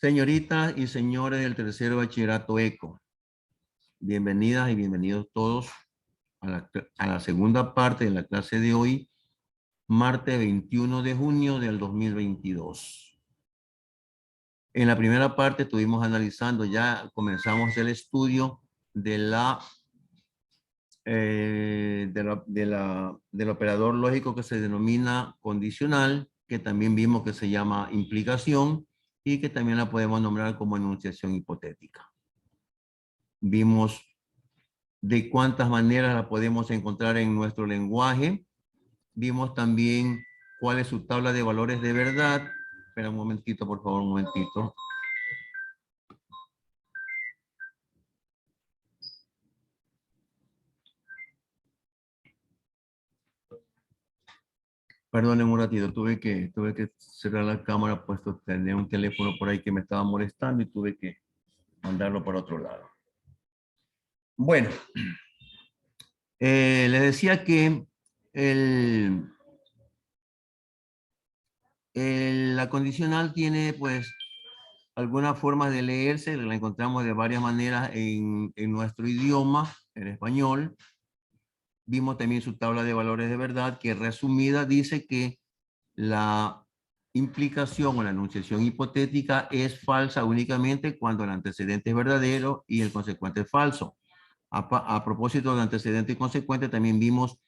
Señoritas y señores del tercer bachillerato ECO, bienvenidas y bienvenidos todos a la segunda parte de la clase de hoy, martes 21 de junio del 2022. En la primera parte estuvimos analizando, ya comenzamos el estudio de del operador lógico que se denomina condicional, que también vimos que se llama implicación y que también la podemos nombrar como enunciación hipotética. Vimos de cuántas maneras la podemos encontrar en nuestro lenguaje. Vimos también cuál es su tabla de valores de verdad. Espera un momentito, por favor, un momentito. Perdonen un ratito, tuve que cerrar la cámara, puesto que tenía un teléfono por ahí que me estaba molestando y tuve que mandarlo para otro lado. Bueno, les decía que la condicional tiene pues algunas formas de leerse, la encontramos de varias maneras en nuestro idioma, en español. Vimos también su tabla de valores de verdad, que resumida dice que la implicación o la enunciación hipotética es falsa únicamente cuando el antecedente es verdadero y el consecuente es falso. A propósito del antecedente y consecuente, también vimos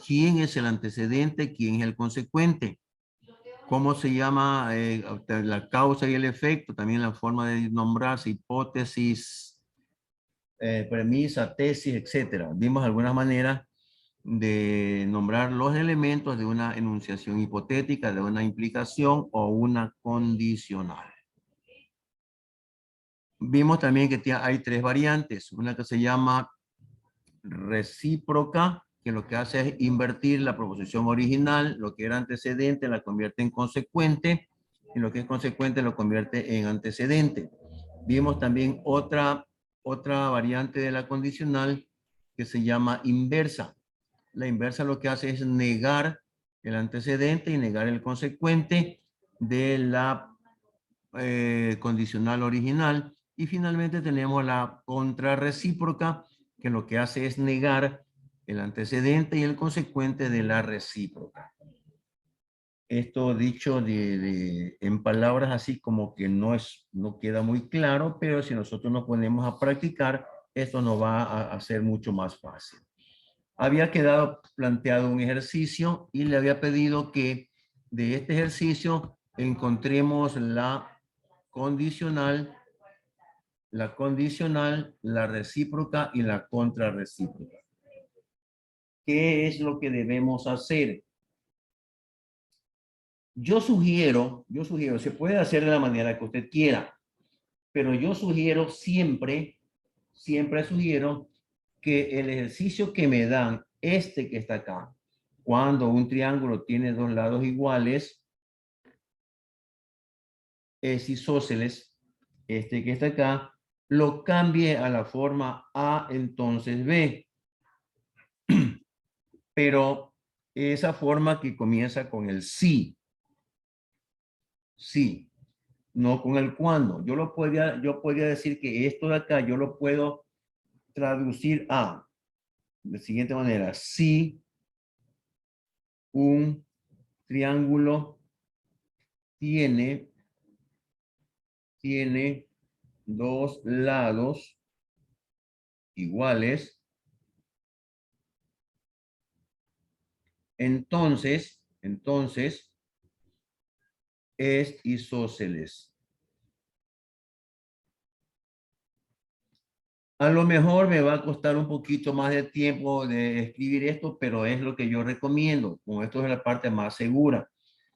quién es el antecedente, quién es el consecuente, cómo se llama la causa y el efecto, también la forma de nombrarse, hipótesis, premisa, tesis, etcétera. Vimos algunas maneras de nombrar los elementos de una enunciación hipotética, de una implicación o una condicional. Vimos también que hay tres variantes, una que se llama recíproca, que lo que hace es invertir la proposición original, lo que era antecedente la convierte en consecuente, y lo que es consecuente lo convierte en antecedente. Vimos también otra variante de la condicional que se llama inversa. La inversa lo que hace es negar el antecedente y negar el consecuente de la condicional original. Y finalmente tenemos la contrarrecíproca, que lo que hace es negar el antecedente y el consecuente de la recíproca. Esto dicho en palabras así como que no queda muy claro, pero si nosotros nos ponemos a practicar, esto nos va a hacer mucho más fácil. Había quedado planteado un ejercicio y le había pedido que de este ejercicio encontremos la condicional, la recíproca y la contrarrecíproca. ¿Qué es lo que debemos hacer? Yo sugiero, se puede hacer de la manera que usted quiera, pero yo sugiero siempre sugiero que el ejercicio que me dan, este que está acá, cuando un triángulo tiene dos lados iguales, es isósceles, este que está acá, lo cambie a la forma A, entonces B. Pero esa forma que comienza con el sí, sí, no con el cuándo. Yo podría decir que esto de acá yo lo puedo traducir a de siguiente manera: si un triángulo tiene dos lados iguales, entonces es isósceles. A lo mejor me va a costar un poquito más de tiempo de escribir esto, pero es lo que yo recomiendo. Con esto es la parte más segura.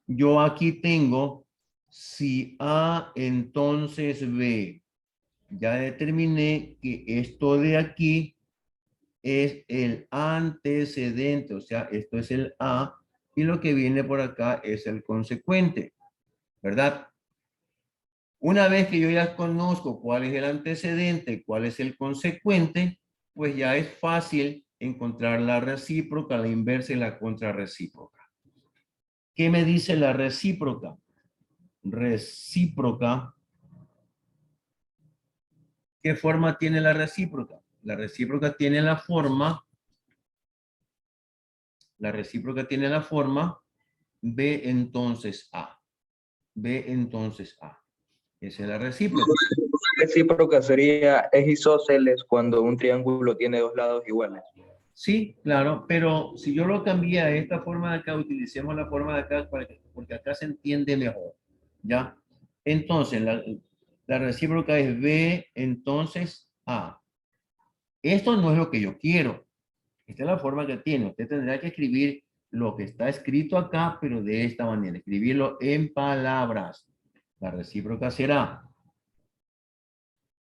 Yo aquí tengo si A, entonces B. Ya determiné que esto de aquí es el antecedente, o sea, esto es el A y lo que viene por acá es el consecuente, ¿verdad? Una vez que yo ya conozco cuál es el antecedente, cuál es el consecuente, pues ya es fácil encontrar la recíproca, la inversa y la contrarrecíproca. ¿Qué me dice la recíproca? Recíproca ¿Qué forma tiene la recíproca? La recíproca tiene la forma B entonces A. B entonces A. Esa es la recíproca. Recíproca sería es isósceles cuando un triángulo tiene dos lados iguales. Sí, claro, pero si yo lo cambié a esta forma de acá, utilicemos la forma de acá porque acá se entiende mejor. ¿Ya? Entonces, la recíproca es B entonces A. Esto no es lo que yo quiero. Esta es la forma que tiene. Usted tendrá que escribir lo que está escrito acá, pero de esta manera. Escribirlo en palabras. La recíproca será.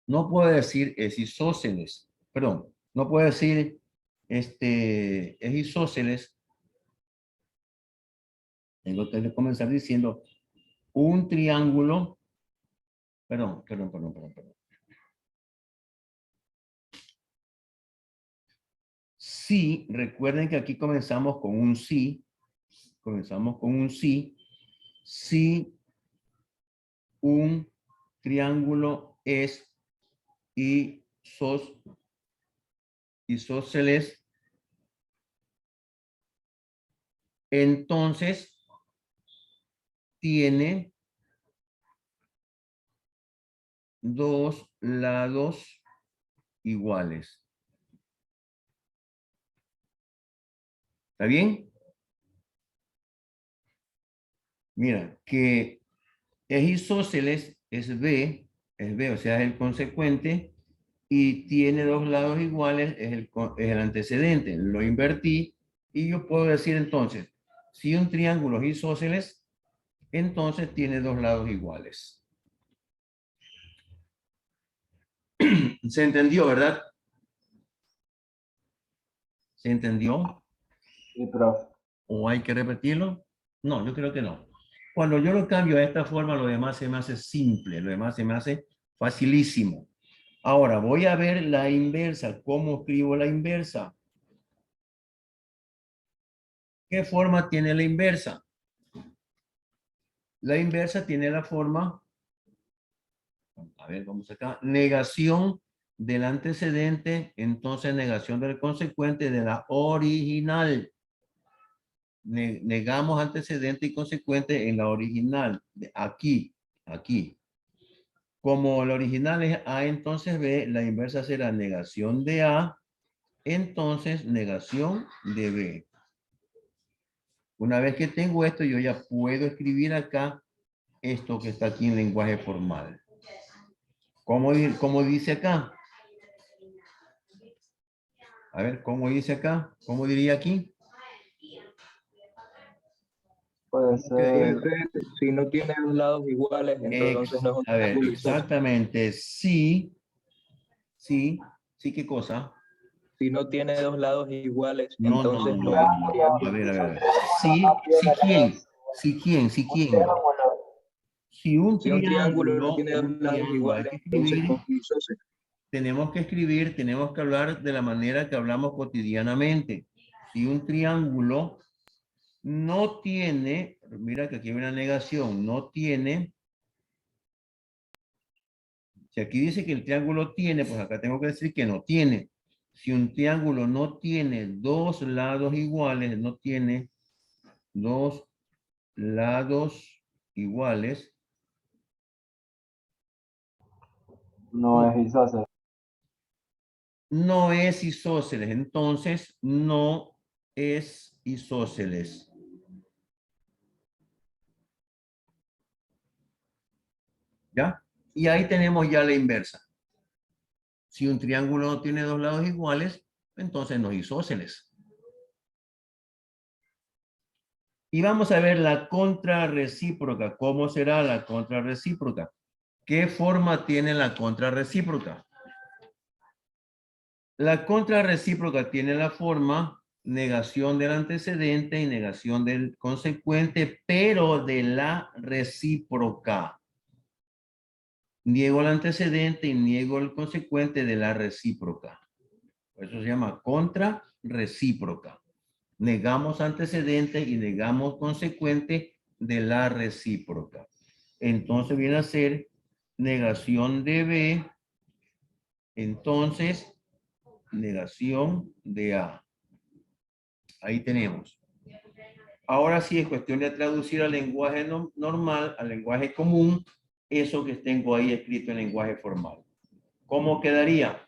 No puedo decir es isósceles. Perdón. No puedo decir es isósceles. Tengo que comenzar diciendo un triángulo. Perdón. Sí, recuerden que aquí comenzamos con un sí. Comenzamos con un sí. Si un triángulo es isósceles, entonces tiene dos lados iguales. ¿Está bien? Mira, que es isósceles, es B, o sea, es el consecuente, y tiene dos lados iguales, es el antecedente. Lo invertí, y yo puedo decir entonces, si un triángulo es isósceles, entonces tiene dos lados iguales. ¿Se entendió, verdad? ¿Se entendió? Sí, profe. ¿O hay que repetirlo? No, yo creo que no. Cuando yo lo cambio a esta forma, lo demás se me hace simple, lo demás se me hace facilísimo. Ahora, voy a ver la inversa. ¿Cómo escribo la inversa? ¿Qué forma tiene la inversa? La inversa tiene la forma, a ver, vamos acá, negación del antecedente, entonces negación del consecuente de la original. Negamos antecedente y consecuente en la original. Aquí. Como la original es A, entonces B, la inversa será negación de A, entonces negación de B. Una vez que tengo esto, yo ya puedo escribir acá esto que está aquí en lenguaje formal. ¿Cómo dice acá? A ver, ¿cómo dice acá? ¿Cómo diría aquí? Puede ser. Si no tiene dos lados iguales, entonces no es un A ver, triángulo isósceles. exactamente. Sí, ¿qué cosa? Si no tiene dos lados iguales, No. entonces no es un triángulo A ver. isósceles. Sí, ¿quién? Si un Si un triángulo no tiene dos lados hay iguales, que entonces escribir, no es isósceles. tenemos que hablar de la manera que hablamos cotidianamente. Si un triángulo no tiene, mira que aquí hay una negación, no tiene, si aquí dice que el triángulo tiene, pues acá tengo que decir que no tiene. Si un triángulo no tiene dos lados iguales, no tiene dos lados iguales, No es isósceles. no es isósceles. Entonces, no es isósceles. ¿Ya? Y ahí tenemos ya la inversa. Si un triángulo no tiene dos lados iguales, entonces no es isósceles. Y vamos a ver la contrarrecíproca. ¿Cómo será la contrarrecíproca? ¿Qué forma tiene la contrarrecíproca? La contrarrecíproca tiene la forma negación del antecedente y negación del consecuente, pero de la recíproca. Niego el antecedente y niego el consecuente de la recíproca. Por eso se llama contrarrecíproca. Negamos antecedente y negamos consecuente de la recíproca. Entonces viene a ser negación de B Entonces, negación de A. Ahí tenemos. Ahora sí es cuestión de traducir al lenguaje normal, al lenguaje común, eso que tengo ahí escrito en lenguaje formal. ¿Cómo quedaría?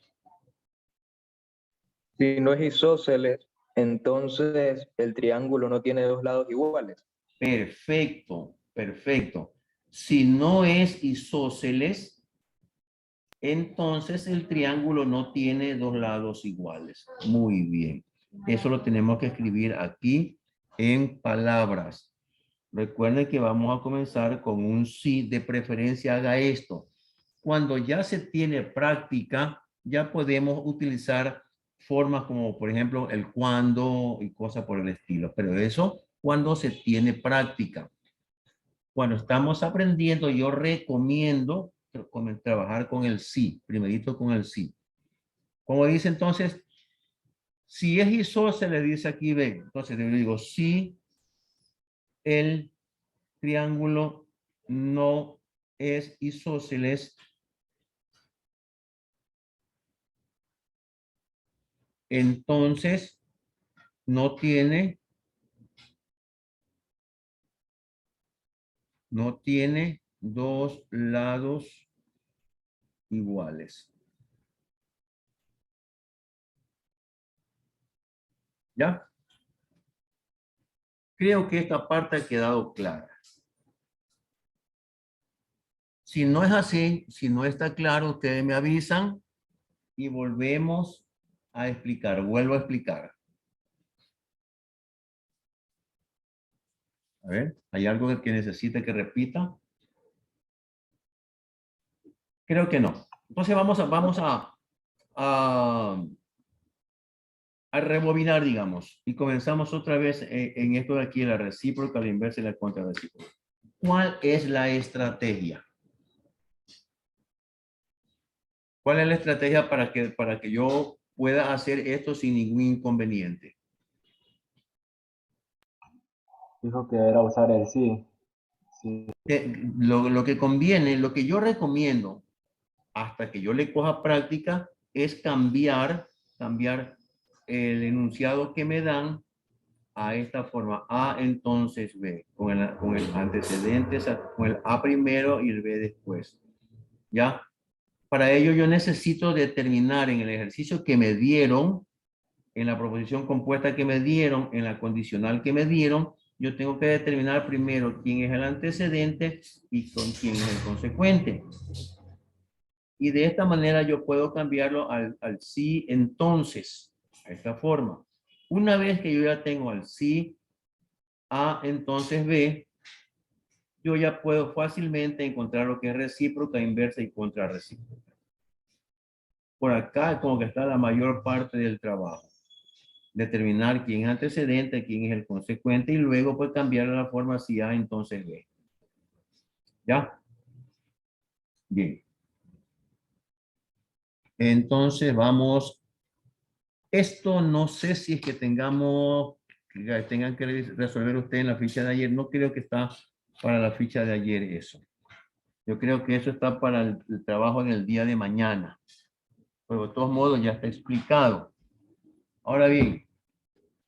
Si no es isósceles, entonces el triángulo no tiene dos lados iguales. Perfecto, perfecto. Si no es isósceles, entonces el triángulo no tiene dos lados iguales. Muy bien. Eso lo tenemos que escribir aquí en palabras. Recuerden que vamos a comenzar con un sí, de preferencia haga esto. Cuando ya se tiene práctica, ya podemos utilizar formas como, por ejemplo, el cuándo y cosas por el estilo. Pero eso cuando se tiene práctica. Cuando estamos aprendiendo, yo recomiendo trabajar con el sí, primerito con el sí. Como dice entonces, si es isósceles, dice aquí, ve, entonces yo digo, si el triángulo no es isósceles, entonces no tiene dos lados iguales. ¿Ya? Creo que esta parte ha quedado clara. Si no es así, si no está claro, ustedes me avisan y volvemos a explicar. Vuelvo a explicar. A ver, ¿hay algo que necesite que repita? Creo que no. Entonces a rebobinar, digamos, y comenzamos otra vez en esto de aquí, la recíproca, la inversa y la contrarrecíproca. ¿Cuál es la estrategia? ¿Cuál es la estrategia para que yo pueda hacer esto sin ningún inconveniente? Dijo que era usar el sí. Sí. Lo que conviene, lo que yo recomiendo, hasta que yo le coja práctica, es cambiar el enunciado que me dan a esta forma. A entonces B, con el antecedente, con el A primero y el B después. ¿Ya? Para ello yo necesito determinar en el ejercicio que me dieron, en la proposición compuesta que me dieron, en la condicional que me dieron, yo tengo que determinar primero quién es el antecedente y con quién es el consecuente. Y de esta manera yo puedo cambiarlo al sí entonces, a esta forma. Una vez que yo ya tengo al sí A entonces B, yo ya puedo fácilmente encontrar lo que es recíproca, inversa y contrarrecíproca. Por acá como que está la mayor parte del trabajo. Determinar quién es antecedente, quién es el consecuente y luego pues cambiar la forma si A entonces B. ¿Ya? Bien. Entonces vamos. Esto no sé si es que tengan que resolver ustedes en la ficha de ayer. No creo que está para la ficha de ayer eso. Yo creo que eso está para el trabajo del día de mañana. Pero de todos modos ya está explicado. Ahora bien,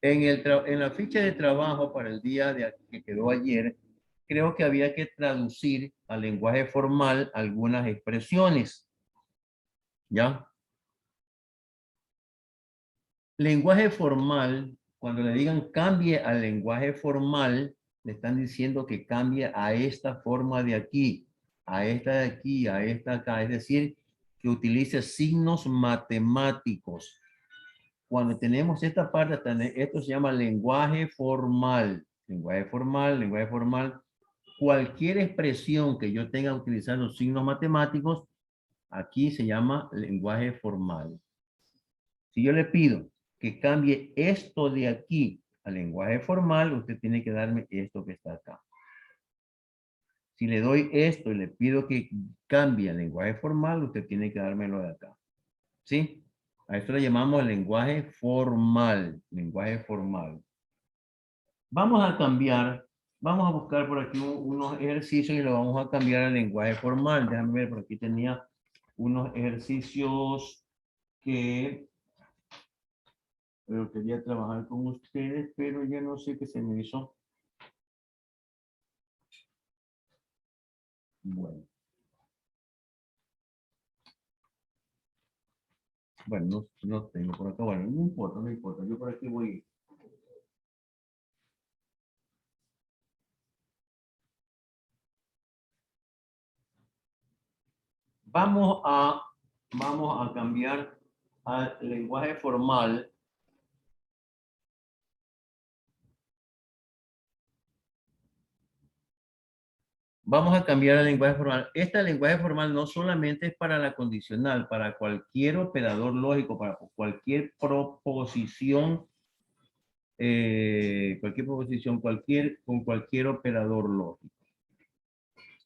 en la ficha de trabajo para el día que quedó ayer, creo que había que traducir al lenguaje formal algunas expresiones. ¿Ya? Lenguaje formal, cuando le digan cambie al lenguaje formal, le están diciendo que cambie a esta forma de aquí, a esta de aquí, a esta acá. Es decir, que utilice signos matemáticos. Cuando tenemos esta parte, esto se llama lenguaje formal. Lenguaje formal, lenguaje formal. Cualquier expresión que yo tenga utilizando signos matemáticos, aquí se llama lenguaje formal. Si yo le pido que cambie esto de aquí al lenguaje formal, usted tiene que darme esto que está acá. Si le doy esto y le pido que cambie al lenguaje formal, usted tiene que dármelo de acá. ¿Sí? A esto le llamamos lenguaje formal. Lenguaje formal. Vamos a cambiar, vamos a buscar por aquí unos ejercicios y lo vamos a cambiar al lenguaje formal. Déjame ver, por aquí tenía unos ejercicios que quería trabajar con ustedes, pero ya no sé qué se me hizo. Bueno. Bueno, no tengo por acá. Bueno, no importa, no importa. Yo por aquí voy. Vamos a cambiar al lenguaje formal. Vamos a cambiar al lenguaje formal. Este lenguaje formal no solamente es para la condicional, para cualquier operador lógico, para cualquier proposición, con cualquier operador lógico.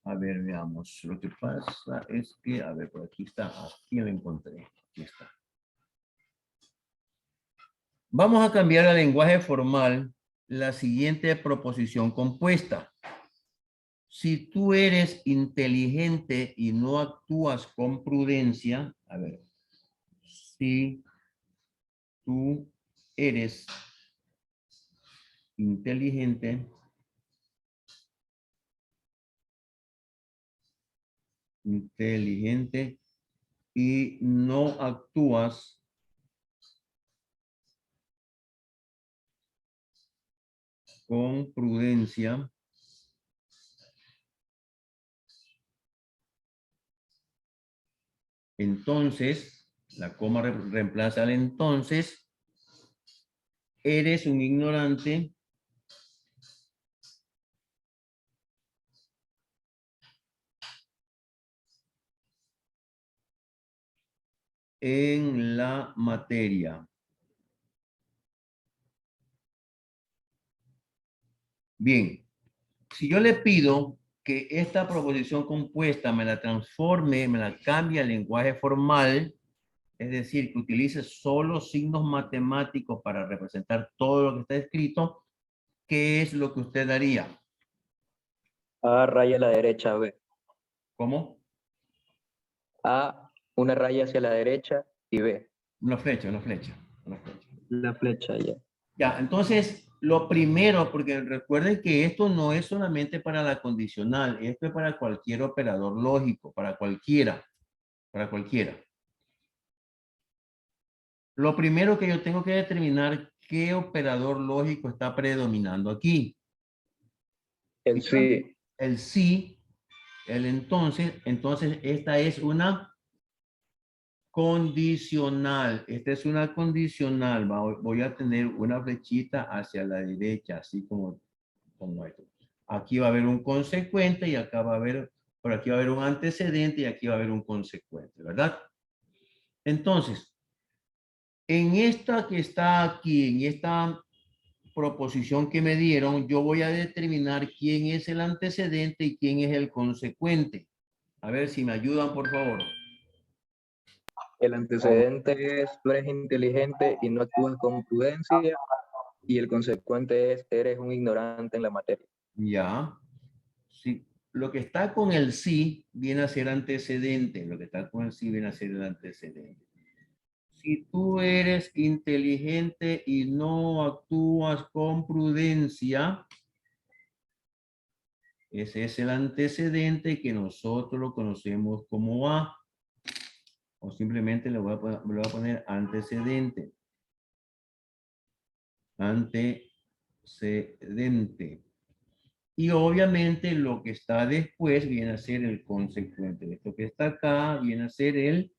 A ver, veamos. Lo que pasa es que, a ver, por aquí está, aquí lo encontré. Aquí está. Vamos a cambiar al lenguaje formal la siguiente proposición compuesta. Si tú eres inteligente y no actúas con prudencia, a ver, si tú eres inteligente y no actúas con prudencia, entonces, la coma reemplaza al entonces, eres un ignorante en la materia. Bien, si yo le pido que esta proposición compuesta me la transforme, me la cambie al lenguaje formal, es decir, que utilice solo signos matemáticos para representar todo lo que está escrito, ¿qué es lo que usted haría? A raya a la derecha, B. ¿Cómo? A, una raya hacia la derecha y B. Una flecha, una flecha, una flecha. La flecha ya. Ya, entonces, lo primero, porque recuerden que esto no es solamente para la condicional, esto es para cualquier operador lógico, para cualquiera, para cualquiera. Lo primero que yo tengo que determinar qué operador lógico está predominando aquí. El sí. El sí, el entonces esta es una condicional. Esta es una condicional. Voy a tener una flechita hacia la derecha, así como esto. Aquí va a haber un consecuente y acá va a haber, por aquí va a haber un antecedente y aquí va a haber un consecuente, ¿verdad? Entonces, en esta que está aquí, en esta proposición que me dieron, yo voy a determinar quién es el antecedente y quién es el consecuente. A ver si me ayudan, por favor. El antecedente es tú eres inteligente y no actúas con prudencia. Y el consecuente es eres un ignorante en la materia. Ya. Sí. Lo que está con el sí viene a ser antecedente. Lo que está con el sí viene a ser el antecedente. Si tú eres inteligente y no actúas con prudencia, ese es el antecedente que nosotros lo conocemos como A. O simplemente le voy a poner antecedente. Antecedente. Y obviamente lo que está después viene a ser el consecuente. Esto que está acá viene a ser el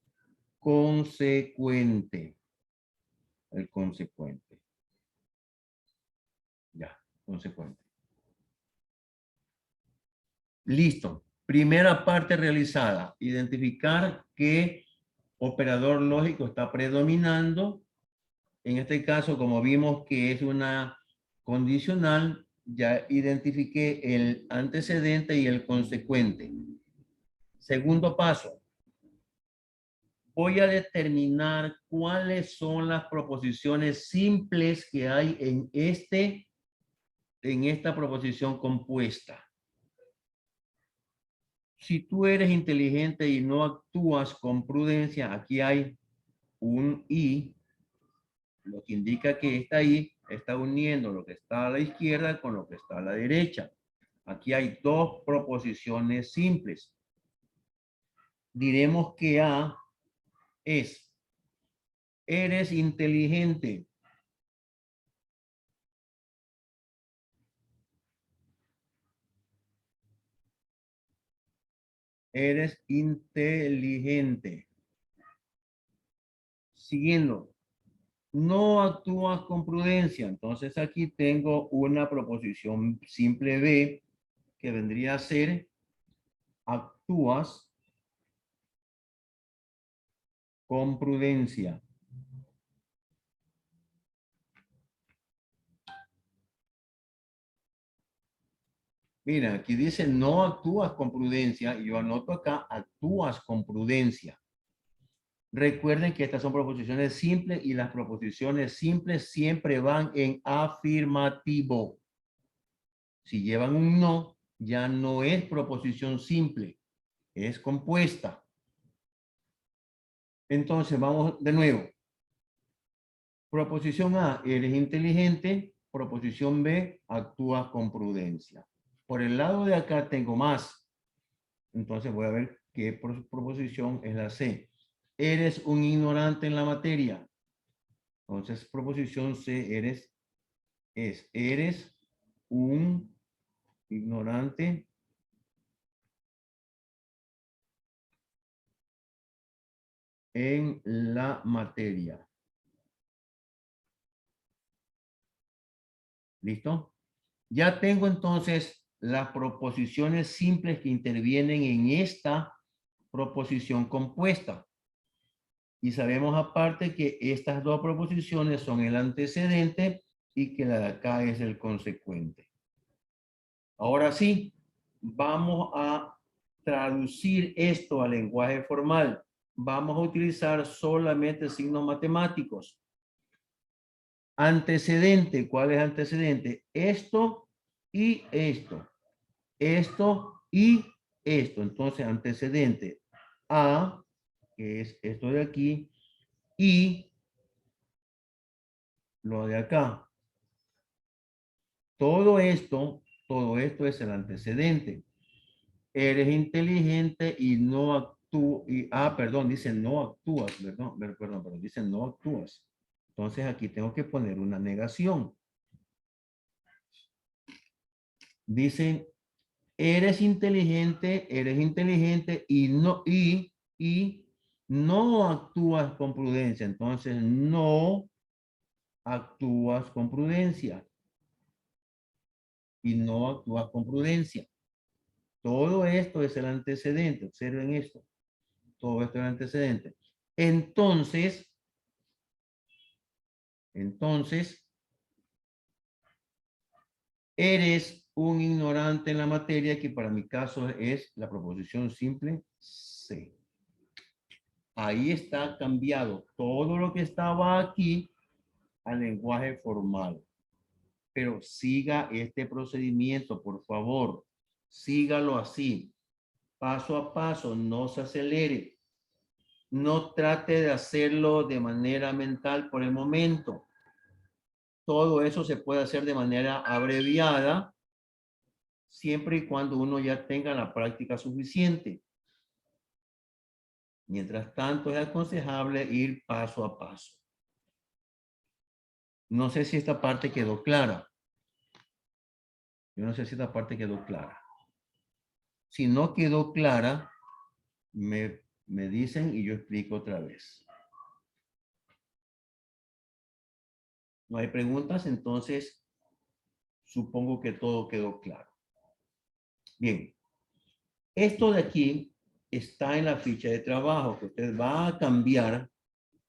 consecuente. El consecuente. Ya, consecuente. Listo. Primera parte realizada. Identificar qué operador lógico está predominando. En este caso, como vimos que es una condicional, ya identifiqué el antecedente y el consecuente. Segundo paso. Voy a determinar cuáles son las proposiciones simples que hay en esta proposición compuesta. Si tú eres inteligente y no actúas con prudencia, aquí hay un I, lo que indica que esta I está uniendo lo que está a la izquierda con lo que está a la derecha. Aquí hay dos proposiciones simples. Diremos que A es, eres inteligente. Eres inteligente. Siguiendo, no actúas con prudencia. Entonces aquí tengo una proposición simple B que vendría a ser actúas con prudencia. Mira, aquí dice no actúas con prudencia y yo anoto acá actúas con prudencia. Recuerden que estas son proposiciones simples y las proposiciones simples siempre van en afirmativo. Si llevan un no, ya no es proposición simple, es compuesta. Entonces vamos de nuevo. Proposición A, eres inteligente. Proposición B, actúas con prudencia. Por el lado de acá tengo más. Entonces voy a ver qué proposición es la C. Eres un ignorante en la materia. Entonces, proposición C, eres un ignorante en la materia. ¿Listo? Ya tengo entonces las proposiciones simples que intervienen en esta proposición compuesta. Y sabemos aparte que estas dos proposiciones son el antecedente y que la de acá es el consecuente. Ahora sí, vamos a traducir esto al lenguaje formal. Vamos a utilizar solamente signos matemáticos. Antecedente, ¿cuál es antecedente? Esto y esto. Esto y esto. Entonces, antecedente A, que es esto de aquí, y lo de acá. Todo esto es el antecedente. Eres inteligente y no actúas. Perdón, dice no actúas, perdón, dice no actúas. Entonces aquí tengo que poner una negación. Dicen, eres inteligente y no actúas con prudencia. Entonces no actúas con prudencia. Y no actúas con prudencia. Todo esto es el antecedente. Observen esto. Todo esto es el antecedente. Entonces, eres un ignorante en la materia, que para mi caso es la proposición simple C. Ahí está cambiado todo lo que estaba aquí al lenguaje formal. Pero siga este procedimiento, por favor. Sígalo así. Paso a paso, no se acelere. No trate de hacerlo de manera mental por el momento. Todo eso se puede hacer de manera abreviada, siempre y cuando uno ya tenga la práctica suficiente. Mientras tanto, es aconsejable ir paso a paso. No sé si esta parte quedó clara. Yo no sé si esta parte quedó clara. Si no quedó clara, me dicen y yo explico otra vez. No hay preguntas, entonces supongo que todo quedó claro. Bien. Esto de aquí está en la ficha de trabajo que usted va a cambiar.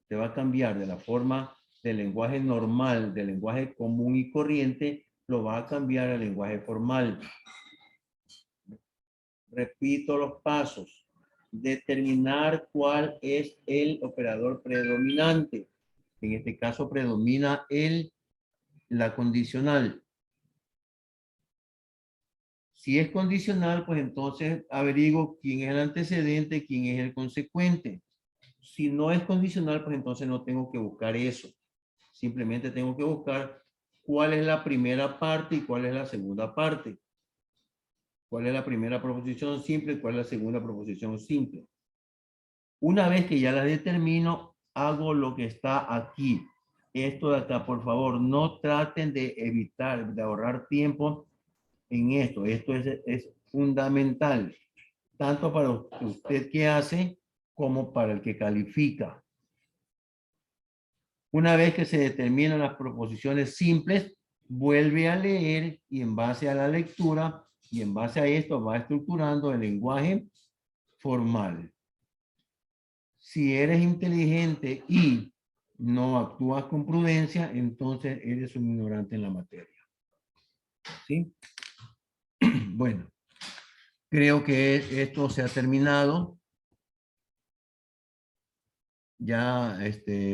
Te va a cambiar de la forma del lenguaje normal, del lenguaje común y corriente, lo va a cambiar al lenguaje formal. Repito los pasos. Determinar cuál es el operador predominante. En este caso predomina la condicional. Si es condicional, pues entonces averiguo quién es el antecedente, quién es el consecuente. Si no es condicional, pues entonces no tengo que buscar eso. Simplemente tengo que buscar cuál es la primera parte y cuál es la segunda parte. ¿Cuál es la primera proposición simple y cuál es la segunda proposición simple? Una vez que ya la determino, hago lo que está aquí. Esto de acá, por favor, no traten de evitar, de ahorrar tiempo en esto. Esto es fundamental, tanto para usted que hace como para el que califica. Una vez que se determinan las proposiciones simples, vuelve a leer y en base a la lectura y en base a esto va estructurando el lenguaje formal. Si eres inteligente y no actúas con prudencia, entonces eres un ignorante en la materia. ¿Sí? Bueno, creo que esto se ha terminado. Ya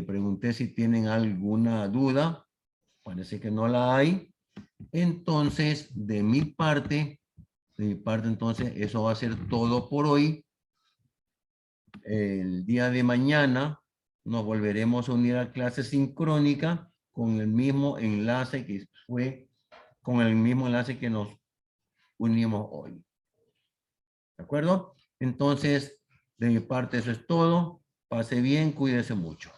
pregunté si tienen alguna duda. Parece que no la hay. Entonces, de mi parte, entonces, eso va a ser todo por hoy. El día de mañana nos volveremos a unir a clase sincrónica con el mismo enlace que nos unimos hoy. ¿De acuerdo? Entonces, de mi parte eso es todo. Pase bien, cuídese mucho.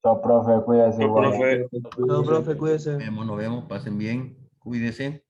Chao, profe, cuídese igual. Profe, No, profe, cuídese. Nos vemos, pasen bien, cuídese.